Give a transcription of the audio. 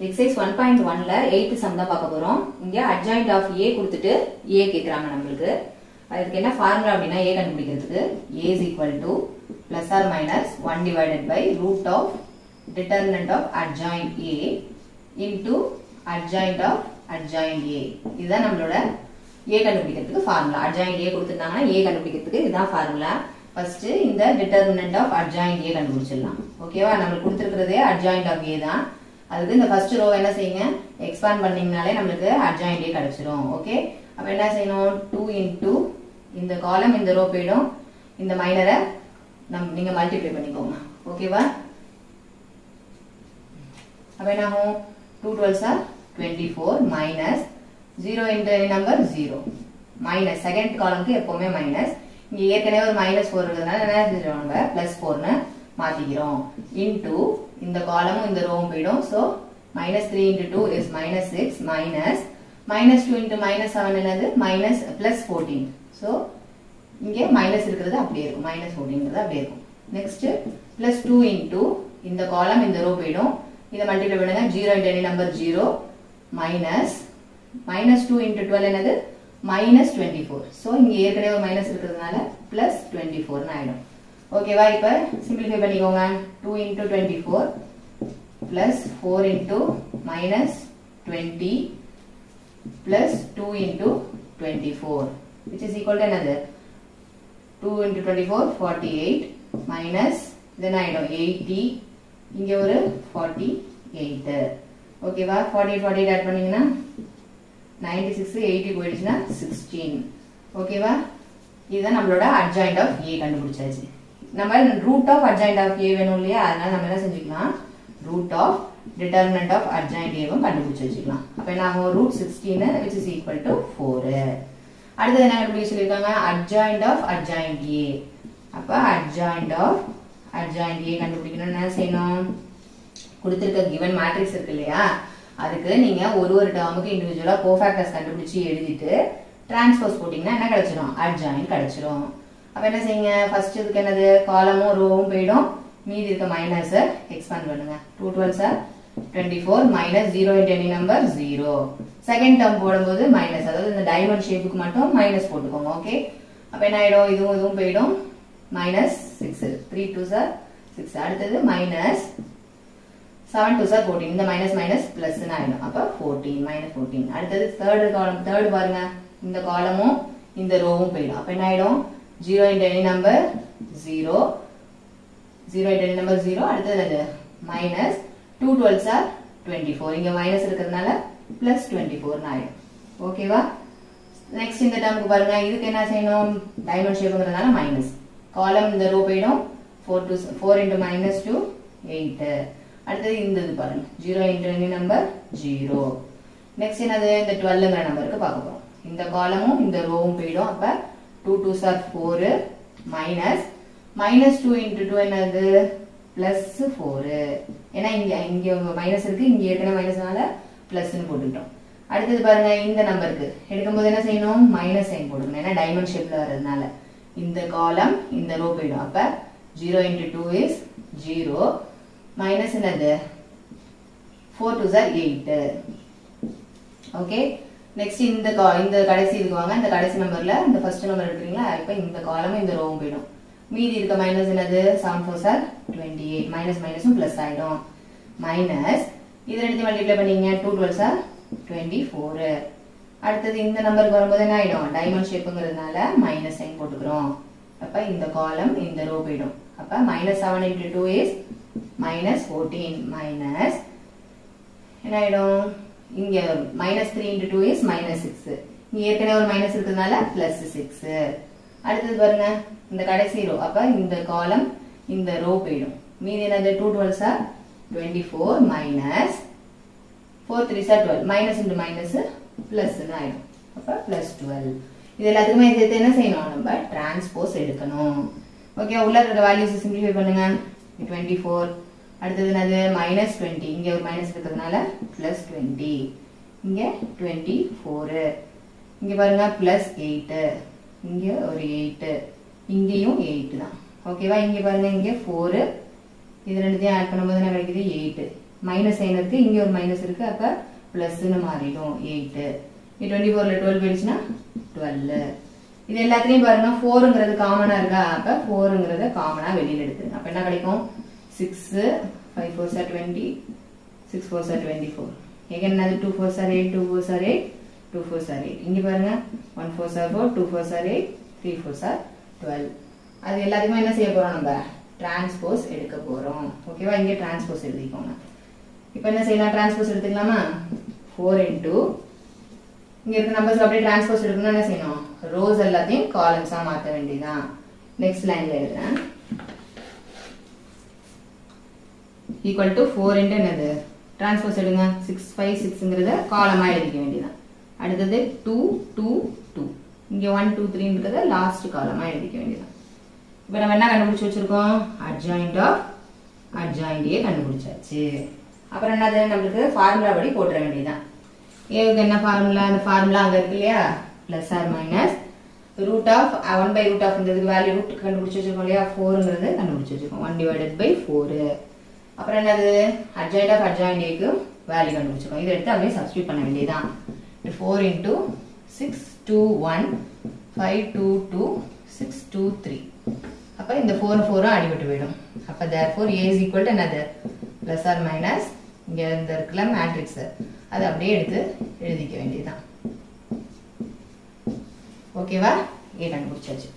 Exercise 1.1ல 8th some தான் பார்க்க போறோம். இங்க adjoint of a கொடுத்துட்டு a கேக்குறாங்க நமக்கு. அதுக்கு என்ன ஃபார்முலா அப்படினா a கண்டுபிடிக்கிறதுக்கு a is equal to plus or minus 1 divided by root of determinant of adjoint a into adjoint of adjoint a. இதுதான் நம்மளோட a கண்டுபிடிக்கிறதுக்கு ஃபார்முலா. adjoint a கொடுத்திருந்தாங்கன்னா a கண்டுபிடிக்கிறதுக்கு இதுதான் ஃபார்முலா. ஃபர்ஸ்ட் இந்த determinant of adjoint a கண்டுபிடிச்சிடலாம். ஓகேவா? நமக்கு கொடுத்திருக்கிறதே adjoint of a தான். அதுக்கு இந்த ஃபர்ஸ்ட் ரோ என்ன செய்யுங்க, எக்ஸ்பாண்ட் பண்ணீங்கனாலே நமக்கு adjoint a கிடைச்சிரும். ஓகே, அப்ப என்ன செய்யணும், 2 into இந்த காலம் இந்த ரோ போய்டும், இந்த மைனரை நீங்க மல்டிப்ளை பண்ணிக்கோங்க. ஓகேவா? அப்ப என்ன ஆகும், 2 12s are 24 minus 0 into any number 0 minus second காலம்க்கு எப்பவுமே மைனஸ். இங்க ஏற்கனவே ஒரு -4 இருக்கிறதுனால என்ன செஞ்சிரோங்க, +4 னு மாத்திக்கிறோம். into இந்த காலமும் இந்த ரோவும் போய்டும். So -3 into 2 is -6 minus -2 into -7 என்னது +14. சோ இங்க மைனஸ் இருக்கிறது அப்படியே இருக்கும், -14ங்கிறது அப்படியே இருக்கும். நெக்ஸ்ட் +2 into இந்த காலம் இந்த ரோ போய்டும், இத மல்டிப்ளை பண்ணுங்க, 0 into any number 0 -2 into 12 என்னது -24. சோ இங்க ஏற்கனவே ஒரு மைனஸ் இருக்கிறதுனால +24 னு ஆயிடும். ஓகேவா? இப்ப சிம்பிளிஃபை பண்ணிக்கோங்க. 2 into 24 plus 4 into -20 plus 2 into 24 which is equal to another 2 into 24 48 minus then ஆயிடும் 80, இங்க ஒரு 48. ஓகேவா? 48 ஆட் பண்ணீங்கன்னா 96, 80 போயிடுச்சுன்னா 16. ஓகேவா? இதுதான் நம்மளோட adjoint of a கண்டுபிடிச்சாச்சு. நம்ம root of adjoint of a வேணும் இல்லையா, அதனால நம்ம என்ன செஞ்சுக்கலாம், root of determinant of adjoint a கண்டுபிடிச்சு வச்சுக்கலாம். அப்ப என்ன ஆகும், √16 which is equal to 4. அடுத்து என்ன கண்டுபிடிச்சு சொல்லிருக்காங்க, adjoint of adjoint a. அப்ப adjoint of adjoint a கண்டுபிடிக்கணும் என்ன செய்யணும், கொடுத்திருக்க given matrix இருக்கு இல்லையா, அதுக்கு நீங்க ஒரு டேர்முக்கு இண்டிவிஜுவலா கோஃபேக்டர்ஸ் கண்டுபிடிச்சு எழுதிட்டு டிரான்ஸ்போஸ் போட்டீங்கன்னா என்ன கிடைச்சிரும், adjoint கிடைச்சிரும். அப்ப என்ன செய்யுங்க, ஃபர்ஸ்ட் இதுக்கு என்னது, காலமும் ரோவும் போய்டும், மீதி இருக்க மைனஸை எக்ஸ்பாண்ட் பண்ணுங்க. 2 12s are 24 minus 0 into any number 0. Second term போடும்போது மைனஸ், அதாவது இந்த டைமண்ட் ஷேப்புக்கு மட்டும் மைனஸ் போட்டுக்கோங்க. ஓகே, அப்ப என்ன ஆயிடும், இதுவும் போய்டும், -6. 3 2s are 6. அடுத்தது -7 2s are 14. இந்த மைனஸ் பிளஸ் ஆயிடும். அப்ப 14 -14. அடுத்தது தேர்ட் பாருங்க, இந்த காலமும் இந்த ரோவும் போய்டும். அப்ப என்ன ஆயிடும், 0 into any number 0 into any number 0. அடுத்தது -2 12s are 24. இங்க மைனஸ் இருக்கிறதுனால +24 ஆயிடும். ஓகேவா? நெக்ஸ்ட் இந்த டேர்முக்கு பாருங்க, இதுக்கு என்ன செய்யணும், டைமண்ட் ஷேப்ங்கிறதுனால மைனஸ், காலம் இந்த ரோ போய்டும், 4 into -2 8. அடுத்தது இந்த இது பாருங்க, 0 into any number 0. நெக்ஸ்ட் என்னது, இந்த 12ங்கிற நம்பருக்கு பார்க்க போறோம். இந்த காலமும் இந்த ரோவும் போய்டும். அப்ப 2 2s are 4 -2 into 2 என்னது +4. ஏன்னா இங்க மைனஸ் இருக்கு, இங்க ஏற்கனவே மைனஸ்னால பிளஸ்னு போட்டுட்டோம். அடுத்தது பாருங்க, இந்த நம்பருக்கு எடுக்கும்போது என்ன செய்யணும், மைனஸ் சைன் போட்டுக்கணும், ஏன்னா டைமண்ட் ஷேப்ல வர்றதுனால. இந்த காலம் இந்த ரோ போய்டும். அப்ப 0 into 2 is 0 மைனஸ் என்னது 4 2s are 8. ஓகே, நெக்ஸ்ட் இந்த கடைசி இதுக்கு வாங்க, இந்த கடைசி நம்பர்ல இந்த ஃபர்ஸ்ட் நம்பர் எடுக்கிறீங்களா, இப்ப இந்த காலமும் இந்த ரோவும் போய்டும், மீதி இருக்க மைனஸ் என்னது 7 4s are 28. மைனஸும் பிளஸ் ஆயிடும். மைனஸ் இது ரெண்டு மல்டிப்ளை பண்ணீங்க, 2 12s are 24. அடுத்தது இந்த நம்பருக்கு வரும்போது என்ன ஆயிடும், டைமண்ட் ஷேப்புங்கிறதுனால மைனஸ் சைன் போட்டுக்கிறோம். அப்ப இந்த காலம் இந்த ரோ போய்டும். அப்ப -7 into 2 is -14 மைனஸ் என்ன ஆயிடும், இங்க -3 into 2 is -6. இங்க ஏற்கனவே ஒரு மைனஸ் இருக்கிறதுனால +6. அடுத்தது பாருங்க, இந்த கடைசி ரோ, அப்ப இந்த காலம் இந்த ரோ போய்டும், மீதி என்னது 2 12s are 24 minus 4 3s are 12. Minus into minus plus ஆயிடும். அப்ப +12. இது எல்லாத்துக்குமே சேர்த்து என்ன செய்யணும், நம்ம டிரான்ஸ்போஸ் எடுக்கணும். ஓகே, உள்ள இருக்க வேல்யூஸ் சிம்பிளிஃபை பண்ணுங்க. 24, அடுத்தது என்னது -20, இங்க ஒரு மைனஸ் இருக்கிறதுனால +20, இங்க 24, இங்க பாருங்க +8, இங்க ஒரு 8, இங்கேயும் 8 தான். ஓகேவா? இங்க பாருங்க, இங்க 4, இது ரெண்டுத்தையும் ஆட் பண்ணும்போது என்ன கிடைக்குது 8 மைனஸ் சைன் இருக்கு, இங்க ஒரு மைனஸ் இருக்கு, அப்ப பிளஸ்ன்னு மாறிடும் 8. 24ல 12 போயிடுச்சுன்னா 12. இது எல்லாத்துலயும் பாருங்க 4ங்கிறது காமனா இருக்கா, அப்ப 4ங்கிறத காமனா வெளியில எடுத்துருங்க. அப்ப என்ன கிடைக்கும்? 6 5 4s are 20 6 4s are 24. again another 2 4s are 8 2 4s are 8 2 4s are 8. இங்க பாருங்க 1 4s are 4 2 4s are 8 3 4s are 12. அது எல்லாத்துக்கும் என்ன செய்ய போறோம்? நம்ம டிரான்ஸ்போஸ் எடுக்க போறோம். ஓகேவா? இங்க டிரான்ஸ்போஸ் எழுதிக்கோங்க. இப்போ என்ன செய்யலாம்? டிரான்ஸ்போஸ் எடுத்துக்கலாமா? 4 into இங்க இருக்க நம்பர்ஸ் அப்படியே டிரான்ஸ்போஸ் எடுக்கணும்னா என்ன செய்யணும்? ரோஸ் எல்லாத்தையும் காலம்ஸா மாத்த வேண்டியதான். நெக்ஸ்ட் லைன்ல எழுதுறேன். ஈக்குவல் டு 4 into என்னது? டிரான்ஸ்போஸ் எடுங்க. 6 5 6ங்கிறத காலமா எழுதிக்க வேண்டியதான். அடுத்தது 2 2 2. இங்க 1 2 3ங்கிறத லாஸ்ட் காலமா எழுதிக்க வேண்டியதான். இப்போ நம்ம என்ன கண்டுபிடிச்சு வச்சிருக்கோம்? அட்ஜாயிண்ட் ஆஃப் அட்ஜாயிண்டியே கண்டுபிடிச்சாச்சு. அப்புறம் என்னது? நம்மளுக்கு ஃபார்முலா படி போட்டுற வேண்டியதான். ஏவுக்கு என்ன ஃபார்முலா? அந்த ஃபார்முலா அங்க இருக்கு இல்லையா? Plus r minus root of 1/√, இந்த வேல்யூ ரூட் கண்டுபிடிச்சு வச்சிருக்கோம் இல்லையா? 4ங்கிறது கண்டுபிடிச்சு வச்சிருக்கோம். 1/4. அப்புறம் என்னது? அட்ஜாயிண்ட் ஆஃப் அட்ஜாயிண்ட் ஏக்கு வேல்யூ கண்டுபிடிச்சிருக்கோம். இதை எடுத்து அப்படியே சப்ஸ்டிட்யூட் பண்ண வேண்டியதான். 4 into 6 2 1 5 2 2 6 2 3. அப்ப இந்த 4 4 அடிபட்டு போயிடும். அப்ப therefore a is equal to என்னது? பிளஸ் ஆர் மைனஸ் இங்க இந்த இருக்குல மேட்ரிக்ஸ், அதை அப்படியே எடுத்து எழுதிக்க வேண்டியதுதான். ஓகேவா? ஏ கண்டுபிடிச்சாச்சு.